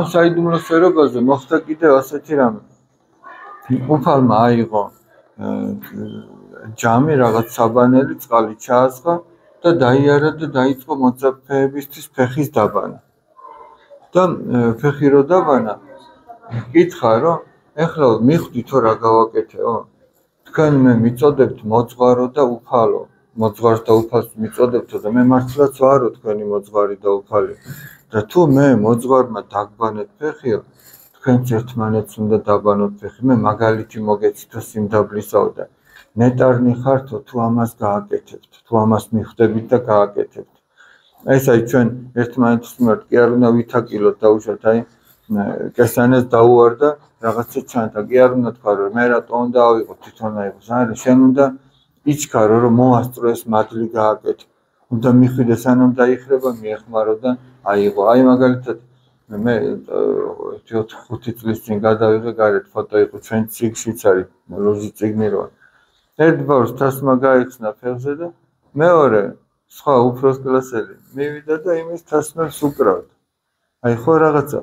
საიდუმლო სფერობაზე მოხდა კიდევ ასეთი რამე. უფალმა აიღო ჯამი რაღაც საბანელი წყალი ჩაასხა და დაიარა და დაიწყო მოწაფეებისთვის ფეხის დაბანა. და ფეხი რო დაბანა, კითხა რომ ეხლა მიხვდით რა გავაკეთეო? თქვენ მე მიწოდებთ მოძღვარო და უფალო. მოძღვარს და უფალს მიწოდებთო და მე მართლაც ვარო თქვენი მოძღვარი და უფალი. და თუ მე მოძღვარმა დაგბანეთ ფეხიო, თქვენც ერთმანეთს უნდა დაბანოთ ფეხი. მე მაგალითი მოგეცითო სიმდაბლისაო და ნეტარნი ხართო თუ ამას გააკეთებთ, თუ ამას მიხვდებით და გააკეთებთ. ეს აი ჩვენ ერთმანეთის მიმართ კი არ უნდა ვითაკილოთ დაუშვათ, აი კესანეს დაუვარდა რაღაცა ჩანთა, კი არ უნდა თქვა რომ მე რატო უნდა ავიღო თვითონ აიღოს, არა შენ უნდა იჩქარო რომ მოასწრო ეს მადლი გააკეთე. უნდა მიხვიდე სანამ დაიხრება მიეხმარო და აიღო. აი მაგალითად მე 4-5 წლის წინ გადავიღე გარეთ ფოტო იყო ჩვენ ციგშიც არის როზი წიგნი როა. ერთ ბავშვს თასმა გაიხსნა ფეხზე და მეორე სხვა უფროს კლასელი მივიდა და იმის თასმებს უკრავდა. აი ხო რაღაცა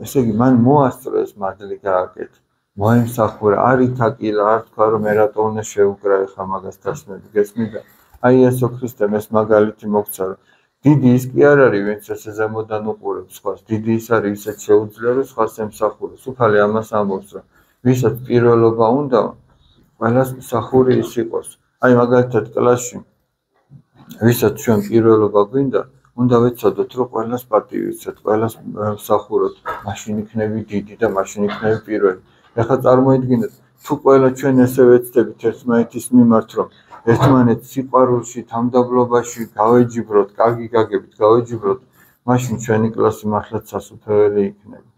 ესე იგი მან მოასწრო ეს მადლი გააკეთე. მოემსახურა, არ ითაკილა, არ თქვა რომ მე რატო უნდა შეუკრა ეხა მაგას თასმები გესმიდა. აი ესო ქრისტემ ეს მაგალითი მოგცა რომ დიდი ის კი არ არის ვინც ესე ზემოდან უყურებს სხვას, დიდი ის არის ვისაც შეუძლია რომ სხვას ემსახუროს. უფალი ამას ამბობს რომ ვისაც პირველობა უნდა ყველას მსახური ის იყოს. აი მაგალითად კლასში ვისაც ჩვენ პირველობა გვინდა უნდა ვეცადოთ რომ ყველას პატივი ვიცეთ, ყველას მსახუროთ, მაშინ იქნები დიდი და მაშინ იქნები პირველი. ეხლა წარმოიდგინეთ თუ ყველა ჩვენ ესე ვეცდებით ერთმანეთის მიმართ რომ ერთმანეთს სიყვარულში, თამდაბლობაში გავეჯიბროთ, კარგი გაგებით გავეჯიბროთ, მაშინ ჩვენი კლასი მართლაც სასუფეველი იქნება.